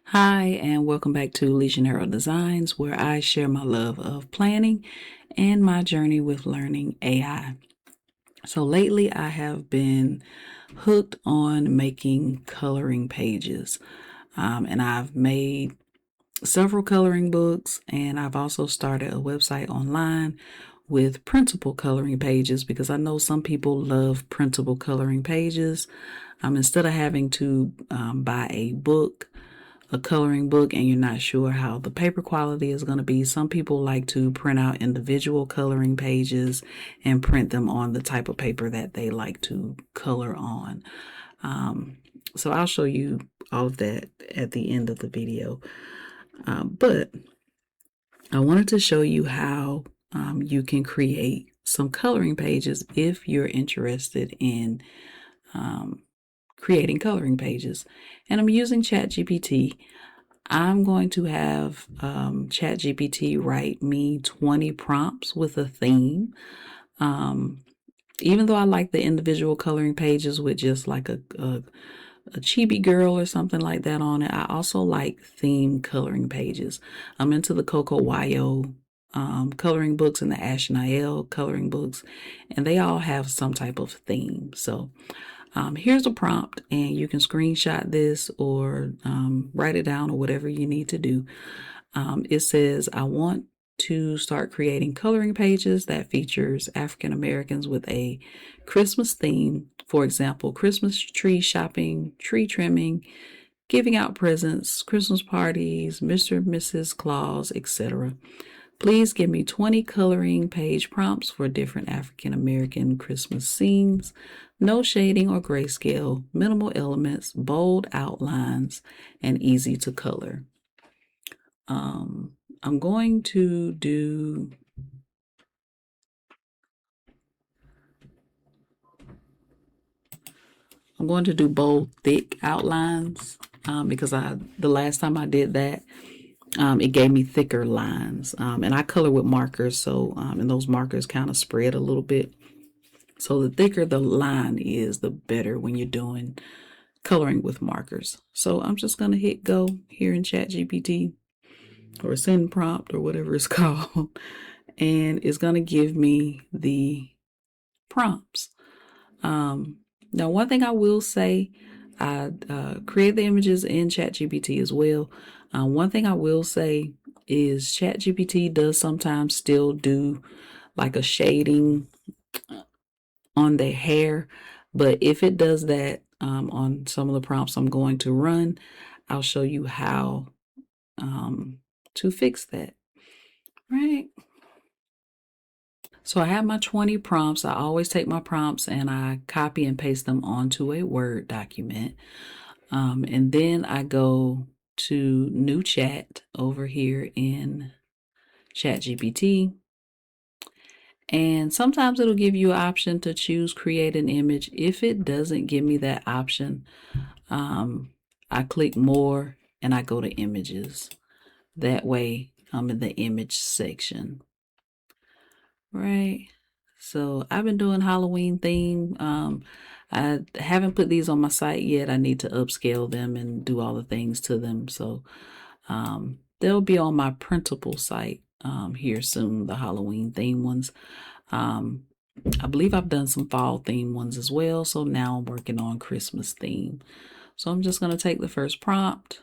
Hi, and welcome back to Legionnaire Designs, where I share my love of planning and my journey with learning AI. So, lately I have been hooked on making coloring pages, and I've made several coloring books, and I've also started a website online with printable coloring pages because I know some people love printable coloring pages. Instead of having to buy a coloring book, and you're not sure how the paper quality is going to be. Some people like to print out individual coloring pages and print them on the type of paper that they like to color on. So I'll show you all of that at the end of the video. But I wanted to show you how you can create some coloring pages if you're interested in um, creating coloring pages. And I'm using ChatGPT. I'm going to have ChatGPT write me 20 prompts with a theme. Um, Even though I like the individual coloring pages with just like a chibi girl or something like that on it, I also like theme coloring pages. I'm into the Coco Wayo coloring books and the Ashnael coloring books, and they all have some type of theme. So here's a prompt, and you can screenshot this or write it down or whatever you need to do. It says, I want to start creating coloring pages that features African Americans with a Christmas theme. For example, Christmas tree shopping, tree trimming, giving out presents, Christmas parties, Mr. and Mrs. Claus, etc. Please give me 20 coloring page prompts for different African American Christmas scenes. No shading or grayscale, minimal elements, bold outlines, and easy to color. Um, I'm going to do bold, thick outlines because the last time I did that, it gave me thicker lines, and I color with markers, so and those markers kind of spread a little bit. So the thicker the line is, the better when you're doing coloring with markers. So I'm just gonna hit go here in ChatGPT or send prompt or whatever it's called, and it's gonna give me the prompts. Um, Now, one thing I will say, I create the images in ChatGPT as well. One thing I will say is ChatGPT does sometimes still do like a shading on the hair, but if it does that on some of the prompts I'm going to run, I'll show you how to fix that. Right. So I have my 20 prompts. I always take my prompts and I copy and paste them onto a Word document. And then I go to new chat over here in ChatGPT. And sometimes it'll give you an option to choose create an image. If it doesn't give me that option, I click more and I go to images. That way I'm in the image section. Right. So I've been doing Halloween theme. I haven't put these on my site yet. I need to upscale them and do all the things to them. So they'll be on my printable site here soon, the Halloween theme ones. Um, I believe I've done some fall theme ones as well. So now I'm working on Christmas theme. So I'm just going to take the first prompt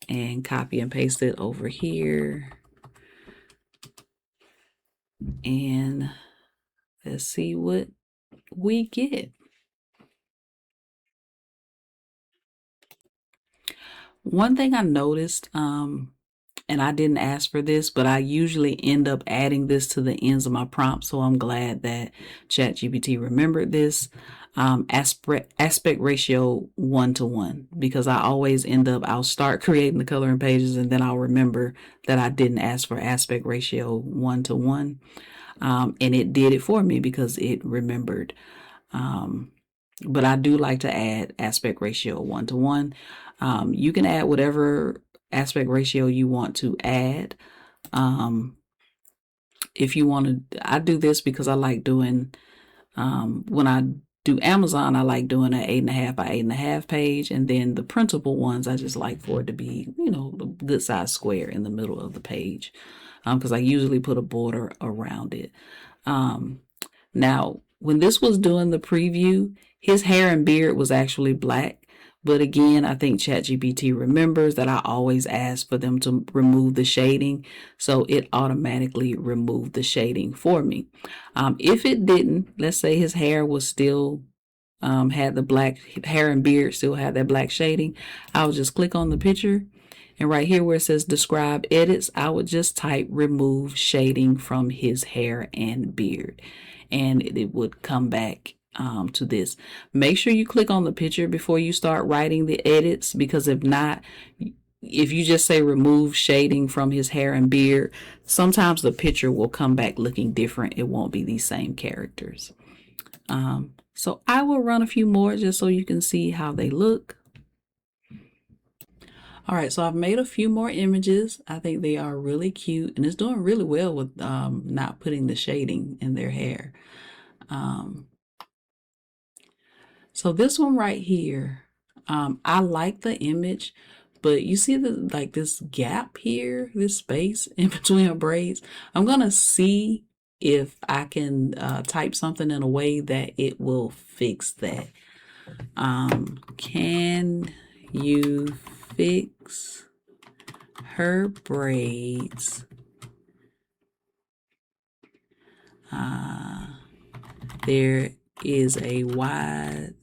and copy and paste it over here. And let's see what we get. One thing I noticed, and I didn't ask for this, but I usually end up adding this to the ends of my prompt. So I'm glad that ChatGPT remembered this. Aspect ratio 1:1, because I always end up, I'll start creating the coloring pages and then I'll remember that I didn't ask for aspect ratio 1:1. And it did it for me because it remembered. But I do like to add aspect ratio 1:1. You can add whatever aspect ratio you want to add. If you want to, I do this because I like doing, when I do Amazon, I like doing an 8.5 by 8.5 page. And then the printable ones, I just like for it to be, a good size square in the middle of the page. Because I usually put a border around it. Now, when this was doing the preview, his hair and beard was actually black. But again, I think ChatGPT remembers that I always ask for them to remove the shading. So it automatically removed the shading for me. If it didn't, let's say his hair was still had the black hair and beard, still had that black shading, I would just click on the picture. And right here where it says describe edits, I would just type remove shading from his hair and beard. And it would come back to this. Make sure you click on the picture before you start writing the edits, because if not, if you just say remove shading from his hair and beard, sometimes the picture will come back looking different. It won't be these same characters. So I will run a few more just so you can see how they look. All right, so I've made a few more images. I think they are really cute, and it's doing really well with not putting the shading in their hair. So this one right here, I like the image, but you see this gap here, this space in between her braids. I'm gonna see if I can type something in a way that it will fix that. Can you fix her braids? There is a wide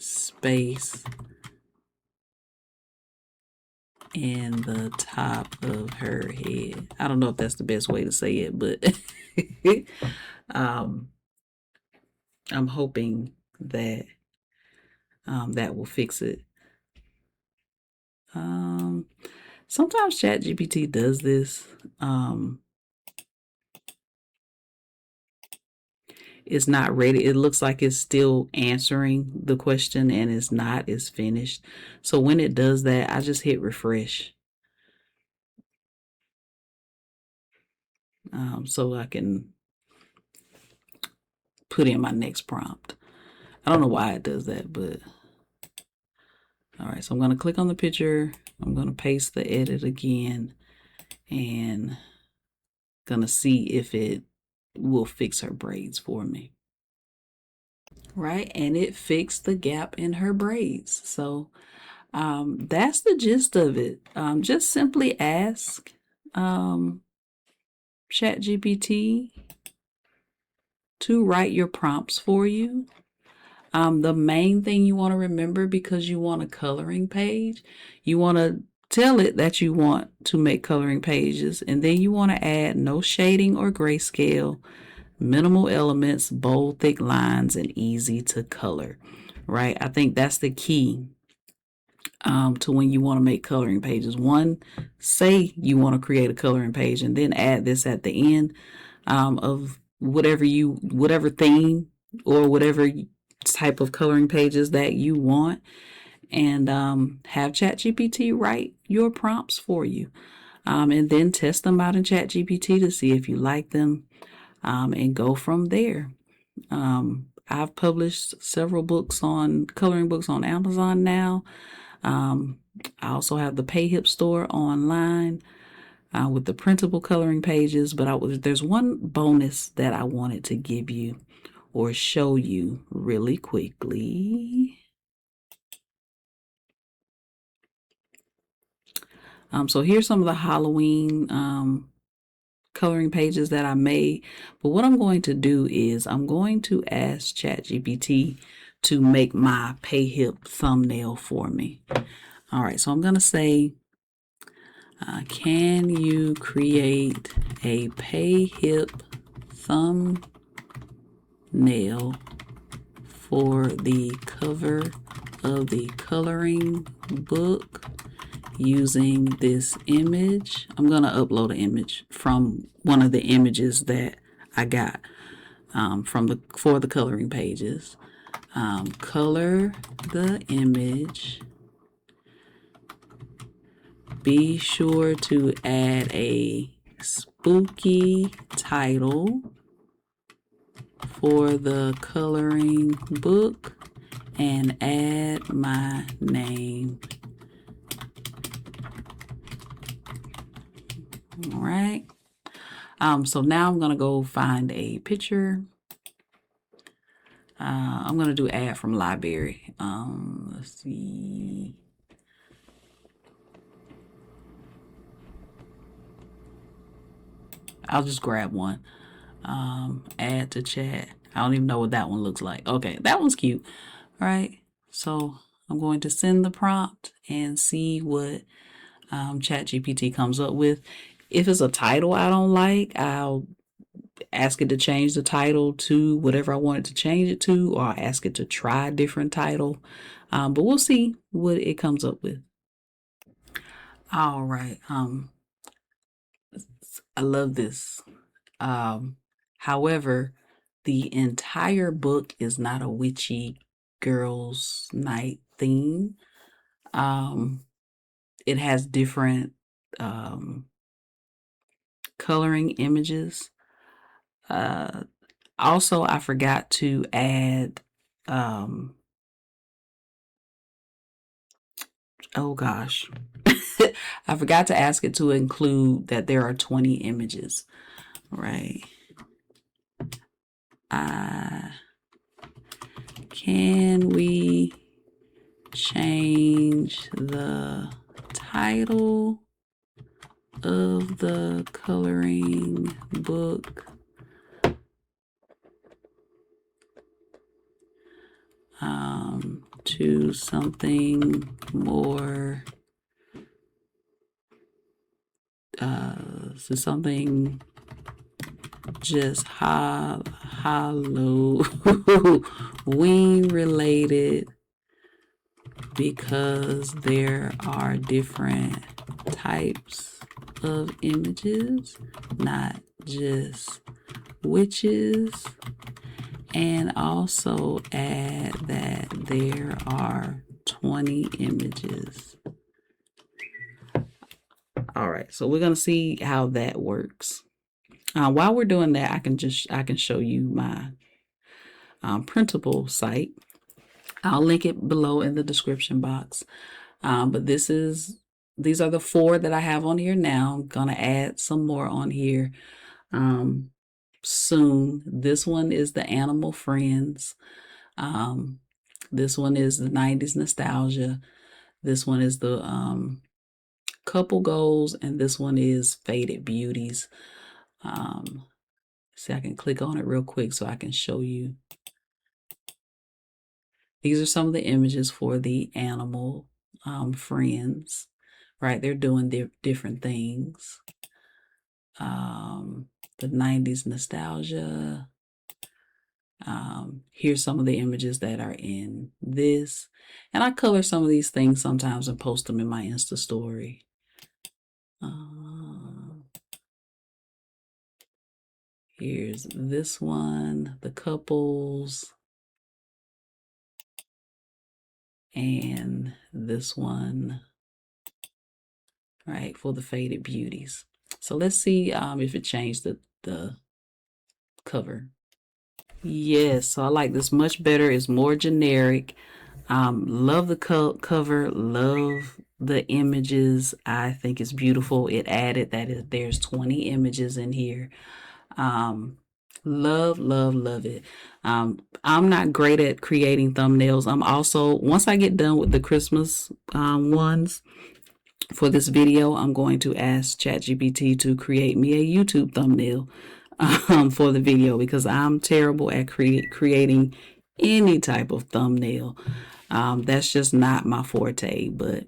space in the top of her head. I don't know if that's the best way to say it, but I'm hoping that that will fix it. Sometimes ChatGPT does this. It's not ready. It looks like it's still answering the question and it's not. It's finished. So when it does that, I just hit refresh. So I can put in my next prompt. I don't know why it does that, but all right. So I'm going to click on the picture. I'm going to paste the edit again and going to see if it will fix her braids for me. Right, and it fixed the gap in her braids. So that's the gist of it. Just simply ask ChatGPT to write your prompts for you. The main thing you want to remember, because you want a coloring page, you want to tell it that you want to make coloring pages, and then you want to add no shading or grayscale, minimal elements, bold, thick lines, and easy to color. Right? I think that's the key to when you want to make coloring pages. One, say you want to create a coloring page and then add this at the end of whatever theme or whatever type of coloring pages that you want, and have ChatGPT write your prompts for you, and then test them out in ChatGPT to see if you like them, and go from there. I've published several coloring books on Amazon now. I also have the PayHip store online with the printable coloring pages, but there's one bonus that I wanted to give you or show you really quickly. So here's some of the Halloween coloring pages that I made. But what I'm going to do is I'm going to ask ChatGPT to make my PayHip thumbnail for me. All right, so I'm going to say, can you create a PayHip thumbnail for the cover of the coloring book using this image? I'm going to upload an image from one of the images that I got for the coloring pages. Color the image. Be sure to add a spooky title for the coloring book and add my name. All right. So now I'm going to go find a picture. I'm going to do add from library. Let's see. I'll just grab one. Add to chat. I don't even know what that one looks like. Okay, that one's cute. All right. So I'm going to send the prompt and see what ChatGPT comes up with. If it's a title I don't like, I'll ask it to change the title to whatever I want it to change it to, or I'll ask it to try a different title. But we'll see what it comes up with. All right. I love this. However, the entire book is not a witchy girls' night theme. It has different coloring images. Also, I forgot to add, oh gosh, I forgot to ask it to include that there are 20 images, right? Can we change the title of the coloring book to something more something just Halloween related, because there are different types of images, not just witches. And also add that there are 20 images. All right, so we're gonna see how that works. While we're doing that, I can show you my printable site. I'll link it below in the description box. But these are the 4 that I have on here now. I'm gonna add some more on here soon. This one is the Animal Friends. This one is the 90s nostalgia. This one is the couple goals, and this one is faded beauties. See, I can click on it real quick so I can show you. These are some of the images for the animal friends, right? They're doing their different things. The 90s nostalgia. Here's some of the images that are in this. And I color some of these things sometimes and post them in my Insta story. Here's this one, the couples. And this one, right, for the faded beauties. So let's see if it changed the cover. Yes, so I like this much better. It's more generic. Love the cover, love the images. I think it's beautiful. It added that there's 20 images in here. Love, love, love it. I'm not great at creating thumbnails. I'm also, once I get done with the Christmas ones for this video, I'm going to ask ChatGPT to create me a YouTube thumbnail for the video, because I'm terrible at creating any type of thumbnail. That's just not my forte. But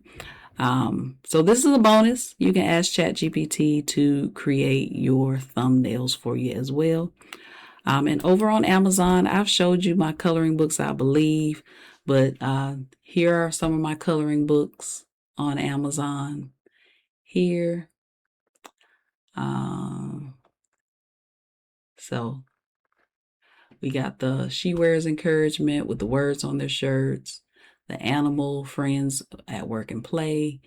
so this is a bonus. You can ask ChatGPT to create your thumbnails for you as well. And over on Amazon, I've showed you my coloring books, I believe, but here are some of my coloring books on Amazon here. So we got the She Wears Encouragement with the words on their shirts, the Animal Friends at Work and Play,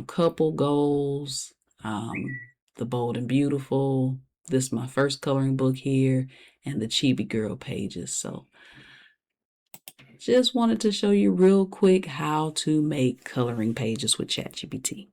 Couple Goals, the Bold and Beautiful. This is my first coloring book here. and the Chibi Girl pages. So just wanted to show you real quick how to make coloring pages with ChatGPT.